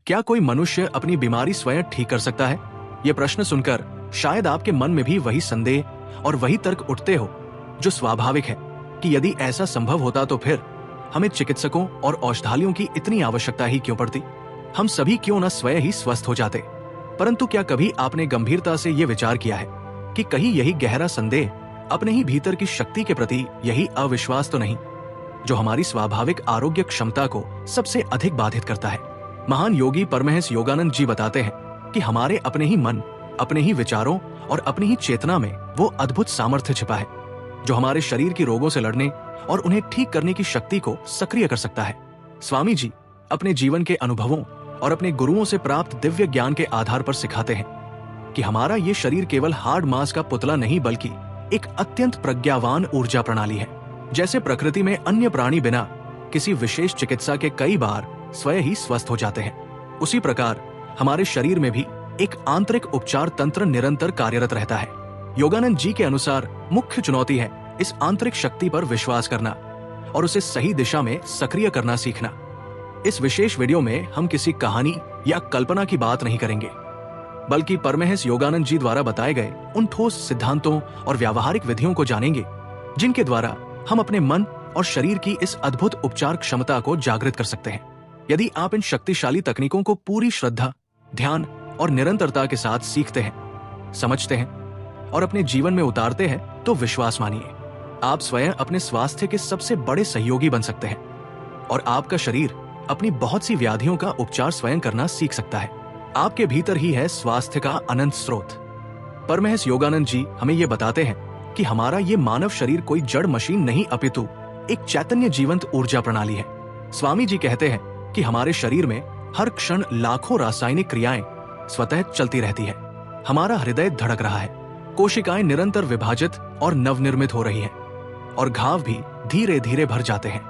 क्या कोई मनुष्य अपनी बीमारी स्वयं ठीक कर सकता है? ये प्रश्न सुनकर शायद आपके मन में भी वही संदेह और वही तर्क उठते हो जो स्वाभाविक है कि यदि ऐसा संभव होता तो फिर हमें चिकित्सकों और औषधालयों की इतनी आवश्यकता ही क्यों पड़ती? हम सभी क्यों न स्वयं ही स्वस्थ हो जाते? परंतु क्या कभी आपने गंभीरता से ये विचार किया है कि कहीं यही गहरा संदेह अपने ही भीतर की शक्ति के प्रति यही अविश्वास तो नहीं जो हमारी स्वाभाविक आरोग्य क्षमता को सबसे अधिक बाधित करता है? महान योगी परमहंस योगानंद जी बताते हैं कि हमारे अपने ही मन, अपने ही विचारों और अपनी ही चेतना में वो अद्भुत सामर्थ्य छिपा है जो हमारे शरीर की रोगों से लड़ने और उन्हें ठीक करने की शक्ति को सक्रिय कर सकता है। स्वामी जी अपने जीवन के अनुभवों और अपने गुरुओं से प्राप्त दिव्य ज्ञान के आधार पर सिखाते हैं कि हमारा ये शरीर केवल हार्ड मांस का पुतला नहीं बल्कि एक अत्यंत प्रज्ञावान ऊर्जा प्रणाली है। जैसे प्रकृति में अन्य प्राणी बिना किसी विशेष चिकित्सा के कई बार स्वयं ही स्वस्थ हो जाते हैं, उसी प्रकार हमारे शरीर में भी एक आंतरिक उपचार तंत्र निरंतर कार्यरत रहता है। योगानंद जी के अनुसार मुख्य चुनौती है इस आंतरिक शक्ति पर विश्वास करना और उसे सही दिशा में सक्रिय करना सीखना। इस विशेष वीडियो में हम किसी कहानी या कल्पना की बात नहीं करेंगे, बल्कि परमहंस योगानंद जी द्वारा बताए गए उन ठोस सिद्धांतों और व्यावहारिक विधियों को जानेंगे जिनके द्वारा हम अपने मन और शरीर की इस अद्भुत उपचार क्षमता को जागृत कर सकते हैं। यदि आप इन शक्तिशाली तकनीकों को पूरी श्रद्धा, ध्यान और निरंतरता के साथ सीखते हैं, समझते हैं और अपने जीवन में उतारते हैं तो विश्वास मानिए आप स्वयं अपने स्वास्थ्य के सबसे बड़े सहयोगी बन सकते हैं और आपका शरीर अपनी बहुत सी व्याधियों का उपचार स्वयं करना सीख सकता है। आपके भीतर ही है स्वास्थ्य का अनंत स्रोत। परमहंस योगानंद जी हमें ये बताते हैं कि हमारा ये मानव शरीर कोई जड़ मशीन नहीं अपितु एक चैतन्य जीवंत ऊर्जा प्रणाली है। स्वामी जी कहते हैं कि हमारे शरीर में हर क्षण लाखों रासायनिक क्रियाएं स्वतः चलती रहती है। हमारा हृदय धड़क रहा है, कोशिकाएं निरंतर विभाजित और नवनिर्मित हो रही हैं और घाव भी धीरे धीरे भर जाते हैं।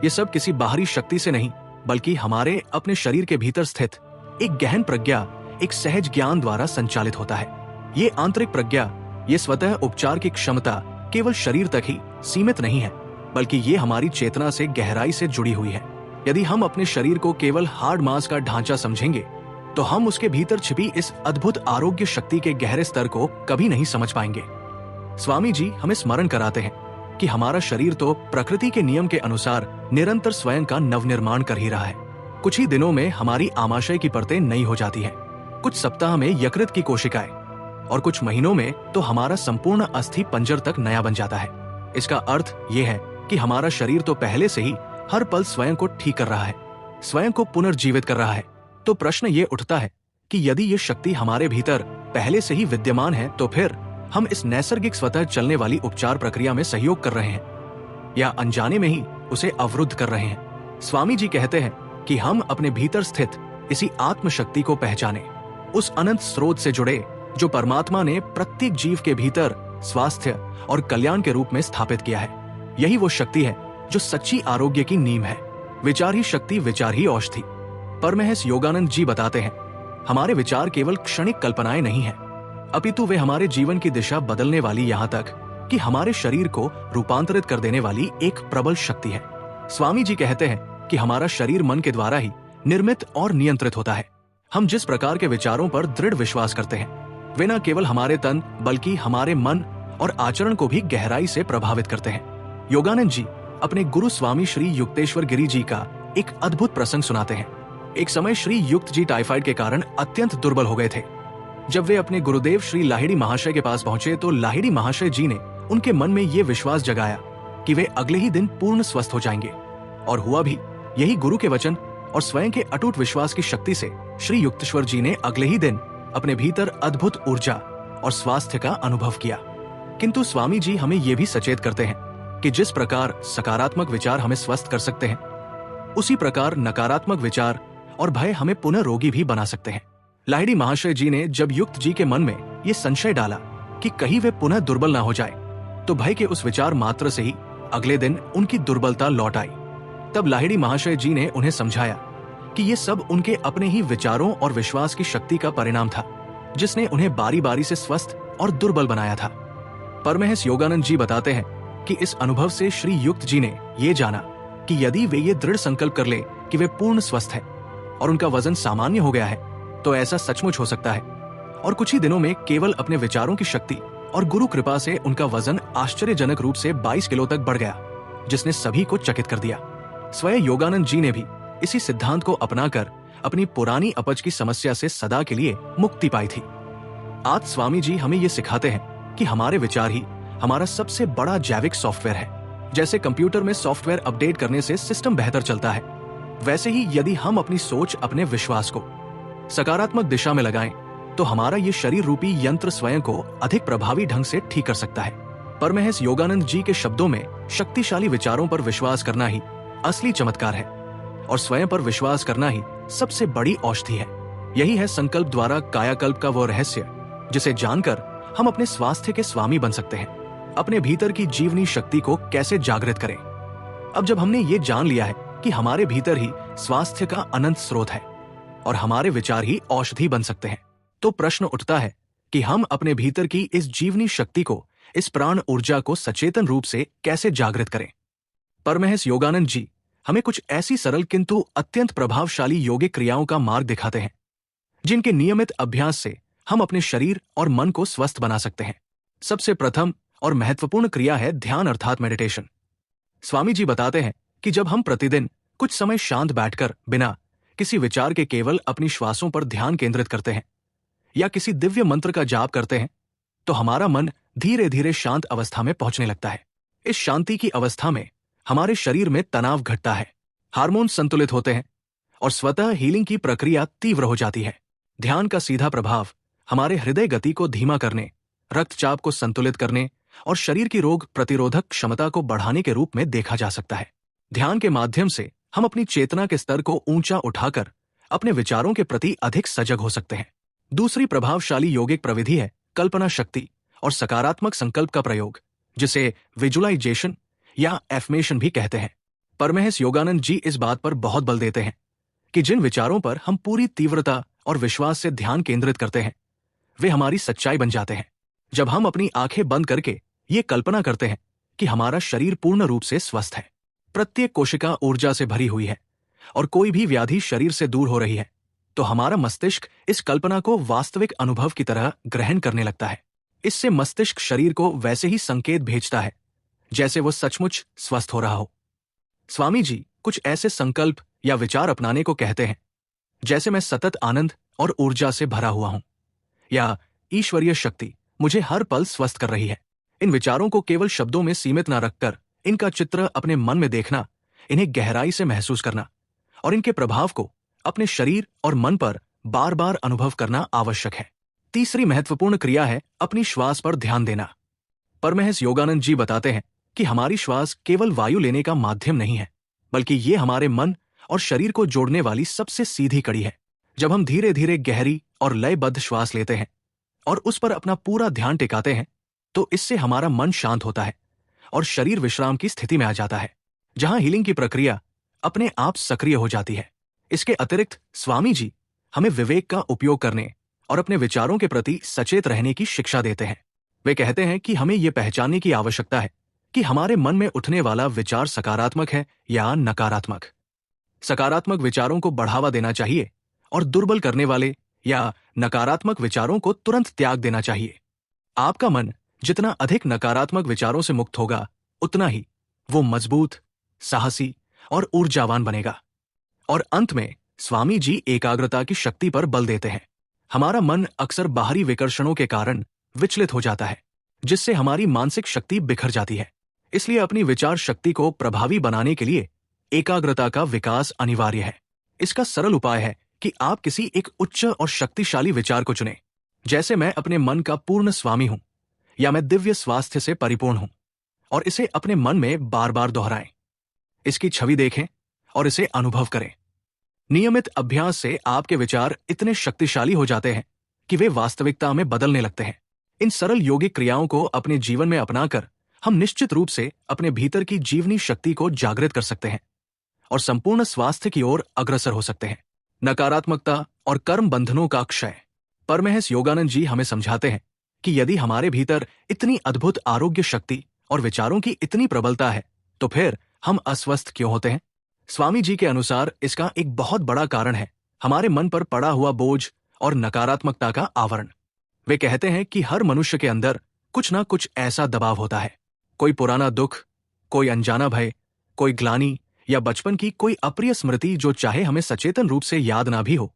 ये सब किसी बाहरी शक्ति से नहीं बल्कि हमारे अपने शरीर के भीतर स्थित एक गहन प्रज्ञा, एक सहज ज्ञान द्वारा संचालित होता है। ये आंतरिक प्रज्ञा, ये स्वतः उपचार की क्षमता केवल शरीर तक ही सीमित नहीं है बल्कि ये हमारी चेतना से गहराई से जुड़ी हुई है। यदि हम अपने शरीर को केवल हार्ड मांस का ढांचा समझेंगे तो हम उसके भीतर छिपी इस अद्भुत आरोग्य शक्ति के गहरे स्तर को कभी नहीं समझ पाएंगे। स्वामी जी हमें स्मरण कराते हैं कि हमारा शरीर तो प्रकृति के नियम के अनुसार निरंतर स्वयं का नवनिर्माण कर ही रहा है। कुछ ही दिनों में हमारी आमाशय की परतें नई हो जाती हैं, कुछ सप्ताह में यकृत की कोशिकाएं और कुछ महीनों में तो हमारा संपूर्ण अस्थि पंजर तक नया बन जाता है। इसका अर्थ ये है कि हमारा शरीर तो पहले से ही हर पल स्वयं को ठीक कर रहा है, स्वयं को पुनर्जीवित कर रहा है। तो प्रश्न ये उठता है कि यदि ये शक्ति हमारे भीतर पहले से ही विद्यमान है तो फिर हम इस नैसर्गिक स्वतः चलने वाली उपचार प्रक्रिया में सहयोग कर रहे हैं या अनजाने में ही उसे अवरुद्ध कर रहे हैं। स्वामी जी कहते हैं कि हम अपने भीतर स्थित इसी आत्मशक्ति को पहचाने, उस अनंत स्रोत से जुड़े जो परमात्मा ने प्रत्येक जीव के भीतर स्वास्थ्य और कल्याण के रूप में स्थापित किया है। यही वो शक्ति है जो सच्ची आरोग्य की नींव है। विचार ही शक्ति, विचार ही औषधि। परमहंस योगानंद जी बताते हैं हमारे विचार केवल क्षणिक कल्पनाएं नहीं है अपितु वे हमारे जीवन की दिशा बदलने वाली, यहाँ तक कि हमारे शरीर को रूपांतरित कर देने वाली एक प्रबल शक्ति है। स्वामी जी कहते हैं कि हमारा शरीर मन के द्वारा ही निर्मित और नियंत्रित होता है। हम जिस प्रकार के विचारों पर दृढ़ विश्वास करते हैं वे न केवल हमारे तन बल्कि हमारे मन और आचरण को भी गहराई से प्रभावित करते हैं। योगानंद जी अपने गुरु स्वामी श्री युक्तेश्वर गिरी जी का एक अद्भुत प्रसंग सुनाते हैं। एक समय श्री युक्त जी टाइफाइड के कारण अत्यंत दुर्बल हो गए थे। जब वे अपने गुरुदेव श्री लाहिड़ी महाशय के पास पहुंचे तो लाहिड़ी महाशय जी ने उनके मन में ये विश्वास जगाया कि वे अगले ही दिन पूर्ण स्वस्थ हो जाएंगे। और हुआ भी यही। गुरु के वचन और स्वयं के अटूट विश्वास की शक्ति से श्री युक्तेश्वर जी ने अगले ही दिन अपने भीतर अद्भुत ऊर्जा और स्वास्थ्य का अनुभव किया। किंतु स्वामी जी हमें ये भी सचेत करते हैं कि जिस प्रकार सकारात्मक विचार हमें स्वस्थ कर सकते हैं, उसी प्रकार नकारात्मक विचार और भय हमें पुनः रोगी भी बना सकते हैं। लाहिड़ी महाशय जी ने जब युक्त जी के मन में ये संशय डाला कि कहीं वे पुनः दुर्बल ना हो जाए, तो भय के उस विचार मात्र से ही अगले दिन उनकी दुर्बलता लौट आई। तब लाहिड़ी महाशय जी ने उन्हें समझाया कि ये सब उनके अपने ही विचारों और विश्वास की शक्ति का परिणाम था, जिसने उन्हें बारी बारी से स्वस्थ और दुर्बल बनाया था। परमहंस योगानंद जी बताते हैं कि इस अनुभव से श्री युक्त जी ने ये जाना कि यदि वे ये दृढ़ संकल्प कर ले कि वे पूर्ण स्वस्थ हैं और उनका वजन सामान्य हो गया है तो ऐसा सचमुच हो सकता है। और कुछ ही दिनों में केवल अपने विचारों की शक्ति और गुरु कृपा से उनका वजन आश्चर्यजनक रूप से 22 किलो तक बढ़ गया, जिसने सभी को चकित कर दिया। स्वयं योगानंद जी ने भी इसी सिद्धांत को अपनाकर अपनी पुरानी अपच की समस्या से सदा के लिए मुक्ति पाई थी। आज स्वामी जी हमें ये सिखाते हैं कि हमारे विचार ही हमारा सबसे बड़ा जैविक सॉफ्टवेयर है। जैसे कंप्यूटर में सॉफ्टवेयर अपडेट करने से सिस्टम बेहतर चलता है, वैसे ही यदि हम अपनी सोच, अपने विश्वास को सकारात्मक दिशा में लगाएं तो हमारा ये शरीर रूपी यंत्र स्वयं को अधिक प्रभावी ढंग से ठीक कर सकता है। परमहंस योगानंद जी के शब्दों में शक्तिशाली विचारों पर विश्वास करना ही असली चमत्कार है और स्वयं पर विश्वास करना ही सबसे बड़ी औषधि है। यही है संकल्प द्वारा कायाकल्प का वो रहस्य जिसे जानकर हम अपने स्वास्थ्य के स्वामी बन सकते हैं। अपने भीतर की जीवनी शक्ति को कैसे जागृत करें? अब जब हमने ये जान लिया है कि हमारे भीतर ही स्वास्थ्य का अनंत स्रोत है और हमारे विचार ही औषधि बन सकते हैं, तो प्रश्न उठता है कि हम अपने भीतर की इस जीवनी शक्ति को, इस प्राण ऊर्जा को सचेतन रूप से कैसे जागृत करें। परमहंस योगानंद जी हमें कुछ ऐसी सरल किंतु अत्यंत प्रभावशाली योगिक क्रियाओं का मार्ग दिखाते हैं जिनके नियमित अभ्यास से हम अपने शरीर और मन को स्वस्थ बना सकते हैं। सबसे प्रथम और महत्वपूर्ण क्रिया है ध्यान अर्थात मेडिटेशन। स्वामी जी बताते हैं कि जब हम प्रतिदिन कुछ समय शांत बैठकर बिना किसी विचार के केवल अपनी श्वासों पर ध्यान केंद्रित करते हैं या किसी दिव्य मंत्र का जाप करते हैं तो हमारा मन धीरे धीरे शांत अवस्था में पहुंचने लगता है। इस शांति की अवस्था में हमारे शरीर में तनाव घटता है, हार्मोन संतुलित होते हैं और स्वतः हीलिंग की प्रक्रिया तीव्र हो जाती है। ध्यान का सीधा प्रभाव हमारे हृदय गति को धीमा करने, रक्तचाप को संतुलित करने और शरीर की रोग प्रतिरोधक क्षमता को बढ़ाने के रूप में देखा जा सकता है। ध्यान के माध्यम से हम अपनी चेतना के स्तर को ऊंचा उठाकर अपने विचारों के प्रति अधिक सजग हो सकते हैं। दूसरी प्रभावशाली योगिक प्रविधि है कल्पना शक्ति और सकारात्मक संकल्प का प्रयोग, जिसे विजुअलाइजेशन या एफर्मेशन भी कहते हैं। परमहंस योगानंद जी इस बात पर बहुत बल देते हैं कि जिन विचारों पर हम पूरी तीव्रता और विश्वास से ध्यान केंद्रित करते हैं वे हमारी सच्चाई बन जाते हैं। जब हम अपनी आंखें बंद करके ये कल्पना करते हैं कि हमारा शरीर पूर्ण रूप से स्वस्थ है, प्रत्येक कोशिका ऊर्जा से भरी हुई है और कोई भी व्याधि शरीर से दूर हो रही है, तो हमारा मस्तिष्क इस कल्पना को वास्तविक अनुभव की तरह ग्रहण करने लगता है। इससे मस्तिष्क शरीर को वैसे ही संकेत भेजता है जैसे वो सचमुच स्वस्थ हो रहा हो। स्वामी जी कुछ ऐसे संकल्प या विचार अपनाने को कहते हैं जैसे मैं सतत आनंद और ऊर्जा से भरा हुआ हूं या ईश्वरीय शक्ति मुझे हर पल स्वस्थ कर रही है। इन विचारों को केवल शब्दों में सीमित न रखकर इनका चित्र अपने मन में देखना, इन्हें गहराई से महसूस करना और इनके प्रभाव को अपने शरीर और मन पर बार बार अनुभव करना आवश्यक है। तीसरी महत्वपूर्ण क्रिया है अपनी श्वास पर ध्यान देना। परमहंस योगानंद जी बताते हैं कि हमारी श्वास केवल वायु लेने का माध्यम नहीं है, बल्कि ये हमारे मन और शरीर को जोड़ने वाली सबसे सीधी कड़ी है। जब हम धीरे धीरे गहरी और लयबद्ध श्वास लेते हैं और उस पर अपना पूरा ध्यान टिकाते हैं तो इससे हमारा मन शांत होता है और शरीर विश्राम की स्थिति में आ जाता है, जहां हीलिंग की प्रक्रिया अपने आप सक्रिय हो जाती है। इसके अतिरिक्त स्वामी जी हमें विवेक का उपयोग करने और अपने विचारों के प्रति सचेत रहने की शिक्षा देते हैं। वे कहते हैं कि हमें यह पहचानने की आवश्यकता है कि हमारे मन में उठने वाला विचार सकारात्मक है या नकारात्मक। सकारात्मक विचारों को बढ़ावा देना चाहिए और दुर्बल करने वाले या नकारात्मक विचारों को तुरंत त्याग देना चाहिए। आपका मन जितना अधिक नकारात्मक विचारों से मुक्त होगा, उतना ही वो मजबूत, साहसी और ऊर्जावान बनेगा। और अंत में स्वामी जी एकाग्रता की शक्ति पर बल देते हैं। हमारा मन अक्सर बाहरी विकर्षणों के कारण विचलित हो जाता है, जिससे हमारी मानसिक शक्ति बिखर जाती है। इसलिए अपनी विचार शक्ति को प्रभावी बनाने के लिए एकाग्रता का विकास अनिवार्य है। इसका सरल उपाय है कि आप किसी एक उच्च और शक्तिशाली विचार को चुनें, जैसे मैं अपने मन का पूर्ण स्वामी हूं या मैं दिव्य स्वास्थ्य से परिपूर्ण हूं, और इसे अपने मन में बार बार दोहराएं। इसकी छवि देखें और इसे अनुभव करें। नियमित अभ्यास से आपके विचार इतने शक्तिशाली हो जाते हैं कि वे वास्तविकता में बदलने लगते हैं। इन सरल योगिक क्रियाओं को अपने जीवन में अपनाकर हम निश्चित रूप से अपने भीतर की जीवनी शक्ति को जागृत कर सकते हैं और संपूर्ण स्वास्थ्य की ओर अग्रसर हो सकते हैं। नकारात्मकता और कर्म बंधनों का क्षय। परमहंस योगानंद जी हमें समझाते हैं कि यदि हमारे भीतर इतनी अद्भुत आरोग्य शक्ति और विचारों की इतनी प्रबलता है, तो फिर हम अस्वस्थ क्यों होते हैं? स्वामी जी के अनुसार इसका एक बहुत बड़ा कारण है हमारे मन पर पड़ा हुआ बोझ और नकारात्मकता का आवरण। वे कहते हैं कि हर मनुष्य के अंदर कुछ ना कुछ ऐसा दबाव होता है, कोई पुराना दुख, कोई अनजाना भय, कोई ग्लानि या बचपन की कोई अप्रिय स्मृति जो चाहे हमें सचेतन रूप से याद ना भी हो,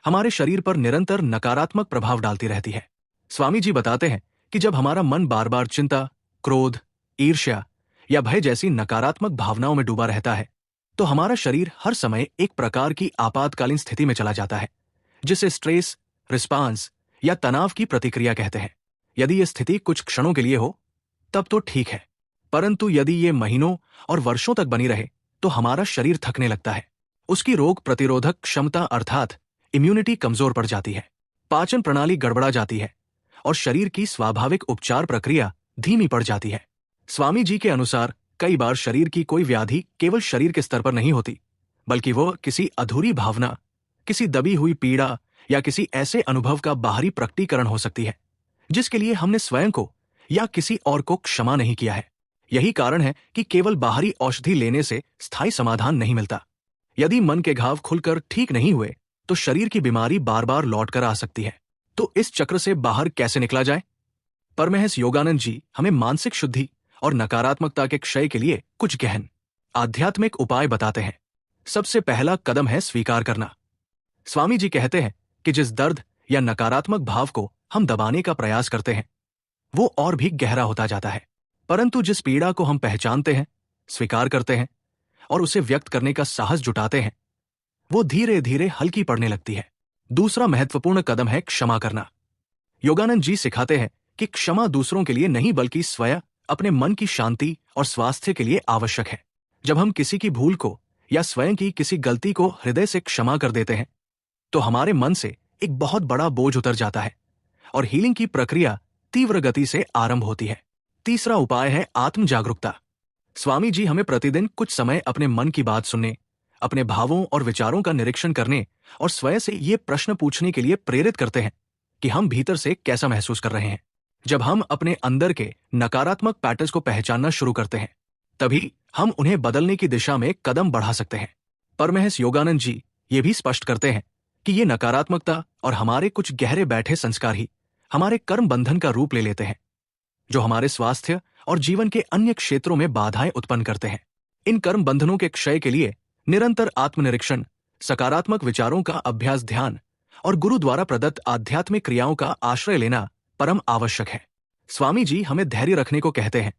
हमारे शरीर पर निरंतर नकारात्मक प्रभाव डालती रहती है। स्वामी जी बताते हैं कि जब हमारा मन बार बार चिंता, क्रोध, ईर्ष्या या भय जैसी नकारात्मक भावनाओं में डूबा रहता है, तो हमारा शरीर हर समय एक प्रकार की आपातकालीन स्थिति में चला जाता है, जिसे स्ट्रेस रिस्पांस या तनाव की प्रतिक्रिया कहते हैं। यदि यह स्थिति कुछ क्षणों के लिए हो तब तो ठीक है, परंतु यदि ये महीनों और वर्षों तक बनी रहे तो हमारा शरीर थकने लगता है, उसकी रोग प्रतिरोधक क्षमता अर्थात इम्यूनिटी कमजोर पड़ जाती है, पाचन प्रणाली गड़बड़ा जाती है और शरीर की स्वाभाविक उपचार प्रक्रिया धीमी पड़ जाती है। स्वामी जी के अनुसार कई बार शरीर की कोई व्याधि केवल शरीर के स्तर पर नहीं होती, बल्कि वह किसी अधूरी भावना, किसी दबी हुई पीड़ा या किसी ऐसे अनुभव का बाहरी प्रकटीकरण हो सकती है जिसके लिए हमने स्वयं को या किसी और को क्षमा नहीं किया है। यही कारण है कि केवल बाहरी औषधि लेने से स्थायी समाधान नहीं मिलता। यदि मन के घाव खुलकर ठीक नहीं हुए तो शरीर की बीमारी बार बार लौट कर आ सकती है। तो इस चक्र से बाहर कैसे निकला जाए? परमहंस योगानंद जी हमें मानसिक शुद्धि और नकारात्मकता के क्षय के लिए कुछ गहन आध्यात्मिक उपाय बताते हैं। सबसे पहला कदम है स्वीकार करना। स्वामी जी कहते हैं कि जिस दर्द या नकारात्मक भाव को हम दबाने का प्रयास करते हैं वो और भी गहरा होता जाता है, परंतु जिस पीड़ा को हम पहचानते हैं, स्वीकार करते हैं और उसे व्यक्त करने का साहस जुटाते हैं, वो धीरे धीरे हल्की पड़ने लगती है। दूसरा महत्वपूर्ण कदम है क्षमा करना। योगानंद जी सिखाते हैं कि क्षमा दूसरों के लिए नहीं बल्कि स्वयं अपने मन की शांति और स्वास्थ्य के लिए आवश्यक है। जब हम किसी की भूल को या स्वयं की किसी गलती को हृदय से क्षमा कर देते हैं तो हमारे मन से एक बहुत बड़ा बोझ उतर जाता है और हीलिंग की प्रक्रिया तीव्र गति से आरंभ होती है। तीसरा उपाय है आत्म जागरूकता। स्वामी जी हमें प्रतिदिन कुछ समय अपने मन की बात सुनने, अपने भावों और विचारों का निरीक्षण करने और स्वयं से ये प्रश्न पूछने के लिए प्रेरित करते हैं कि हम भीतर से कैसा महसूस कर रहे हैं। जब हम अपने अंदर के नकारात्मक पैटर्न्स को पहचानना शुरू करते हैं, तभी हम उन्हें बदलने की दिशा में कदम बढ़ा सकते हैं। परमहंस योगानंद जी ये भी स्पष्ट करते हैं कि ये नकारात्मकता और हमारे कुछ गहरे बैठे संस्कार ही हमारे कर्म बंधन का रूप ले लेते हैं, जो हमारे स्वास्थ्य और जीवन के अन्य क्षेत्रों में बाधाएं उत्पन्न करते हैं। इन कर्म बंधनों के क्षय के लिए निरंतर आत्मनिरीक्षण, सकारात्मक विचारों का अभ्यास, ध्यान और गुरु द्वारा प्रदत्त आध्यात्मिक क्रियाओं का आश्रय लेना परम आवश्यक है। स्वामी जी हमें धैर्य रखने को कहते हैं,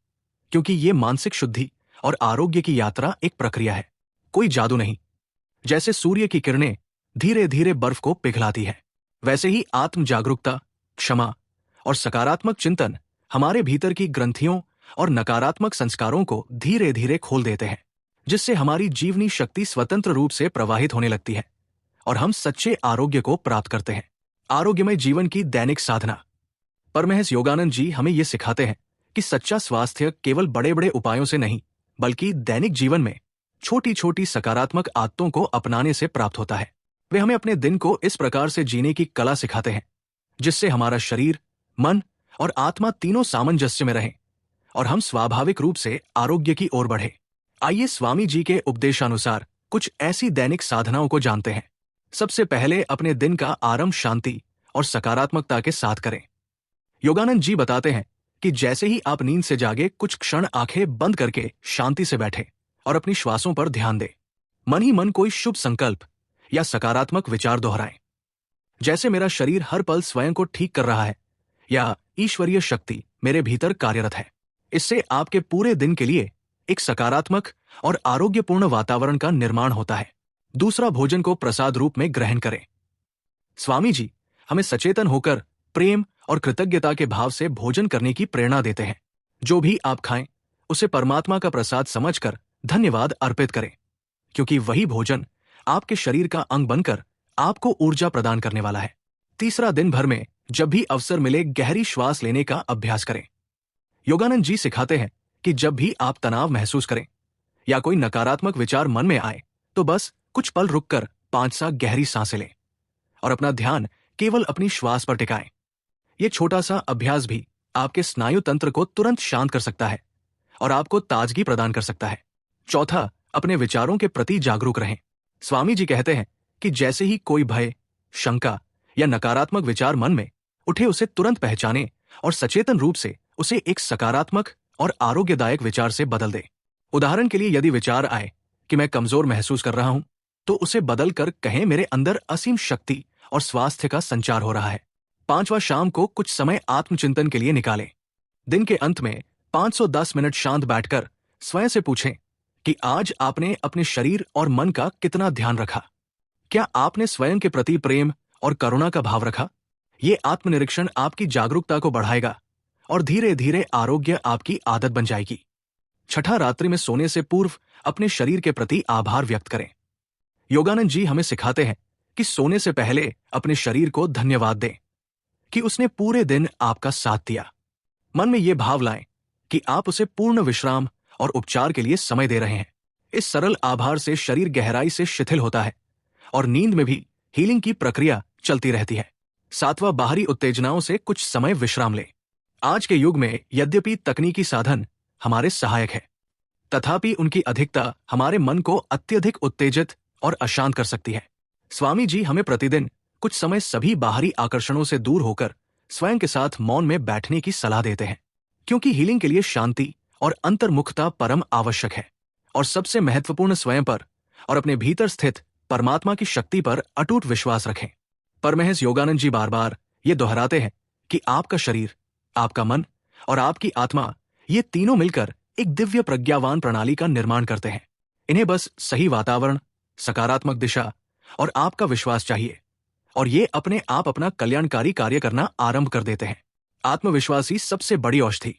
क्योंकि ये मानसिक शुद्धि और आरोग्य की यात्रा एक प्रक्रिया है, कोई जादू नहीं। जैसे सूर्य की किरणें धीरे धीरे बर्फ को पिघलाती है, वैसे ही आत्म जागरूकता, क्षमा और सकारात्मक चिंतन हमारे भीतर की ग्रंथियों और नकारात्मक संस्कारों को धीरे धीरे खोल देते हैं, जिससे हमारी जीवनी शक्ति स्वतंत्र रूप से प्रवाहित होने लगती है और हम सच्चे आरोग्य को प्राप्त करते हैं। आरोग्यमय जीवन की दैनिक साधना। परमहंस योगानंद जी हमें ये सिखाते हैं कि सच्चा स्वास्थ्य केवल बड़े बड़े उपायों से नहीं, बल्कि दैनिक जीवन में छोटी छोटी सकारात्मक आदतों को अपनाने से प्राप्त होता है। वे हमें अपने दिन को इस प्रकार से जीने की कला सिखाते हैं जिससे हमारा शरीर, मन और आत्मा तीनों सामंजस्य में रहें और हम स्वाभाविक रूप से आरोग्य की ओर बढ़े। आइए स्वामी जी के उपदेशानुसार कुछ ऐसी दैनिक साधनाओं को जानते हैं। सबसे पहले अपने दिन का आरंभ शांति और सकारात्मकता के साथ करें। योगानंद जी बताते हैं कि जैसे ही आप नींद से जागे, कुछ क्षण आंखें बंद करके शांति से बैठे और अपनी श्वासों पर ध्यान दें। मन ही मन कोई शुभ संकल्प या सकारात्मक विचार दोहराएं, जैसे मेरा शरीर हर पल स्वयं को ठीक कर रहा है या ईश्वरीय शक्ति मेरे भीतर कार्यरत है। इससे आपके पूरे दिन के लिए एक सकारात्मक और आरोग्यपूर्ण वातावरण का निर्माण होता है। दूसरा, भोजन को प्रसाद रूप में ग्रहण करें। स्वामी जी हमें सचेतन होकर प्रेम और कृतज्ञता के भाव से भोजन करने की प्रेरणा देते हैं। जो भी आप खाएं उसे परमात्मा का प्रसाद समझकर धन्यवाद अर्पित करें, क्योंकि वही भोजन आपके शरीर का अंग बनकर आपको ऊर्जा प्रदान करने वाला है। तीसरा, दिन भर में जब भी अवसर मिले गहरी श्वास लेने का अभ्यास करें। योगानंद जी सिखाते हैं कि जब भी आप तनाव महसूस करें या कोई नकारात्मक विचार मन में आए तो बस कुछ पल रुककर 5-7 गहरी सांसें लें और अपना ध्यान केवल अपनी श्वास पर टिकाएं। यह छोटा सा अभ्यास भी आपके स्नायु तंत्र को तुरंत शांत कर सकता है और आपको ताजगी प्रदान कर सकता है। चौथा, अपने विचारों के प्रति जागरूक रहें। स्वामी जी कहते हैं कि जैसे ही कोई भय, शंका या नकारात्मक विचार मन में उठे उसे तुरंत पहचाने और सचेतन रूप से उसे एक सकारात्मक और आरोग्यदायक विचार से बदल दे। उदाहरण के लिए यदि विचार आए कि मैं कमजोर महसूस कर रहा हूं, तो उसे बदल कर कहें मेरे अंदर असीम शक्ति और स्वास्थ्य का संचार हो रहा है। 5वां, शाम को कुछ समय आत्मचिंतन के लिए निकालें। दिन के अंत में 510 मिनट शांत बैठकर स्वयं से पूछें कि आज आपने अपने शरीर और मन का कितना ध्यान रखा। क्या आपने स्वयं के प्रति प्रेम और करुणा का भाव रखा? ये आत्मनिरीक्षण आपकी जागरूकता को बढ़ाएगा और धीरे धीरे आरोग्य आपकी आदत बन जाएगी। 6, रात्रि में सोने से पूर्व अपने शरीर के प्रति आभार व्यक्त करें। योगानंद जी हमें सिखाते हैं कि सोने से पहले अपने शरीर को धन्यवाद दें कि उसने पूरे दिन आपका साथ दिया। मन में यह भाव लाएं कि आप उसे पूर्ण विश्राम और उपचार के लिए समय दे रहे हैं। इस सरल आभार से शरीर गहराई से शिथिल होता है और नींद में भी हीलिंग की प्रक्रिया चलती रहती है। 7वां, बाहरी उत्तेजनाओं से कुछ समय विश्राम लें। आज के युग में यद्यपि तकनीकी साधन हमारे सहायक है, तथापि उनकी अधिकता हमारे मन को अत्यधिक उत्तेजित और अशांत कर सकती है। स्वामी जी हमें प्रतिदिन कुछ समय सभी बाहरी आकर्षणों से दूर होकर स्वयं के साथ मौन में बैठने की सलाह देते हैं, क्योंकि हीलिंग के लिए शांति और अंतर्मुखता परम आवश्यक है। और सबसे महत्वपूर्ण, स्वयं पर और अपने भीतर स्थित परमात्मा की शक्ति पर अटूट विश्वास रखें। परमहंस योगानंद जी बार बार ये दोहराते हैं कि आपका शरीर, आपका मन और आपकी आत्मा, ये तीनों मिलकर एक दिव्य प्रज्ञावान प्रणाली का निर्माण करते हैं। इन्हें बस सही वातावरण, सकारात्मक दिशा और आपका विश्वास चाहिए, और ये अपने आप अपना कल्याणकारी कार्य करना आरंभ कर देते हैं। आत्मविश्वास ही सबसे बड़ी औषधि।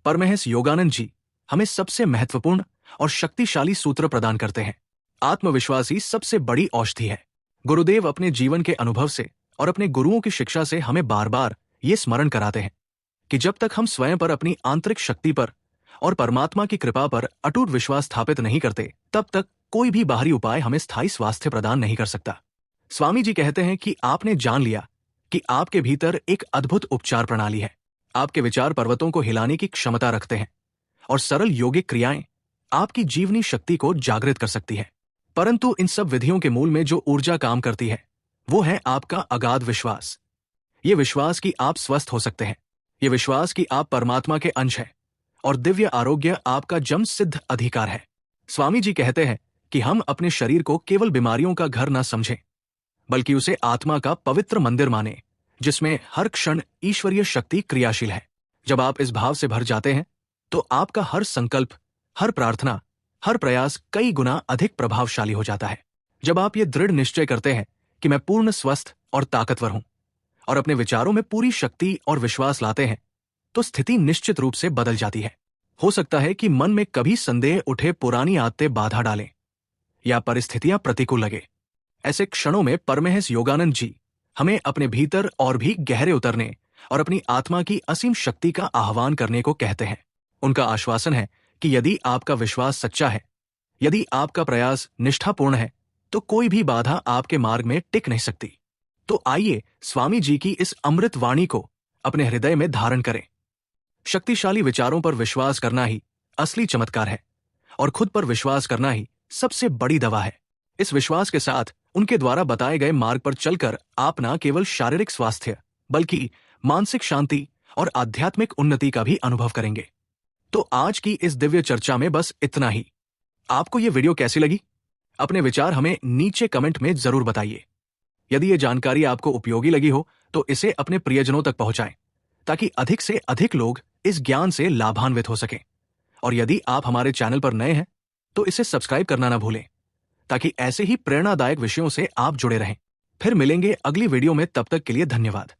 परमहंस योगानंद जी हमें सबसे महत्वपूर्ण और शक्तिशाली सूत्र प्रदान करते हैं। आत्मविश्वास ही सबसे बड़ी औषधि है। गुरुदेव अपने जीवन के अनुभव से और अपने गुरुओं की शिक्षा से हमें बार बार ये स्मरण कराते हैं कि जब तक हम स्वयं पर, अपनी आंतरिक शक्ति पर और परमात्मा की कृपा पर अटूट विश्वास स्थापित नहीं करते, तब तक कोई भी बाहरी उपाय हमें स्थायी स्वास्थ्य प्रदान नहीं कर सकता। स्वामी जी कहते हैं कि आपने जान लिया कि आपके भीतर एक अद्भुत उपचार प्रणाली है। आपके विचार पर्वतों को हिलाने की क्षमता रखते हैं और सरल योगिक क्रियाएं आपकी जीवनी शक्ति को जागृत कर सकती है। परंतु इन सब विधियों के मूल में जो ऊर्जा काम करती है, वो है आपका अगाध विश्वास। ये विश्वास कि आप स्वस्थ हो सकते हैं, ये विश्वास कि आप परमात्मा के अंश हैं और दिव्य आरोग्य आपका जन्म सिद्ध अधिकार है। स्वामी जी कहते हैं कि हम अपने शरीर को केवल बीमारियों का घर न समझें, बल्कि उसे आत्मा का पवित्र मंदिर माने, जिसमें हर क्षण ईश्वरीय शक्ति क्रियाशील है। जब आप इस भाव से भर जाते हैं, तो आपका हर संकल्प, हर प्रार्थना, हर प्रयास कई गुना अधिक प्रभावशाली हो जाता है। जब आप ये दृढ़ निश्चय करते हैं कि मैं पूर्ण स्वस्थ और ताकतवर हूं, और अपने विचारों में पूरी शक्ति और विश्वास लाते हैं, तो स्थिति निश्चित रूप से बदल जाती है। हो सकता है कि मन में कभी संदेह उठे, पुरानी आदतें बाधा डालें या परिस्थितियां प्रतिकूल लगे। ऐसे क्षणों में परमहंस योगानंद जी हमें अपने भीतर और भी गहरे उतरने और अपनी आत्मा की असीम शक्ति का आह्वान करने को कहते हैं। उनका आश्वासन है कि यदि आपका विश्वास सच्चा है, यदि आपका प्रयास निष्ठापूर्ण है, तो कोई भी बाधा आपके मार्ग में टिक नहीं सकती। तो आइए स्वामी जी की इस अमृत वाणी को अपने हृदय में धारण करें। शक्तिशाली विचारों पर विश्वास करना ही असली चमत्कार है, और खुद पर विश्वास करना ही सबसे बड़ी दवा है। इस विश्वास के साथ उनके द्वारा बताए गए मार्ग पर चलकर आप न केवल शारीरिक स्वास्थ्य, बल्कि मानसिक शांति और आध्यात्मिक उन्नति का भी अनुभव करेंगे। तो आज की इस दिव्य चर्चा में बस इतना ही। आपको ये वीडियो कैसी लगी? अपने विचार हमें नीचे कमेंट में जरूर बताइए। यदि ये जानकारी आपको उपयोगी लगी हो, तो इसे अपने प्रियजनों तक पहुंचाएं, ताकि अधिक से अधिक लोग इस ज्ञान से लाभान्वित हो सकें। और यदि आप हमारे चैनल पर नए हैं, तो इसे सब्सक्राइब करना ना भूलें, ताकि ऐसे ही प्रेरणादायक विषयों से आप जुड़े रहें। फिर मिलेंगे अगली वीडियो में, तब तक के लिए धन्यवाद।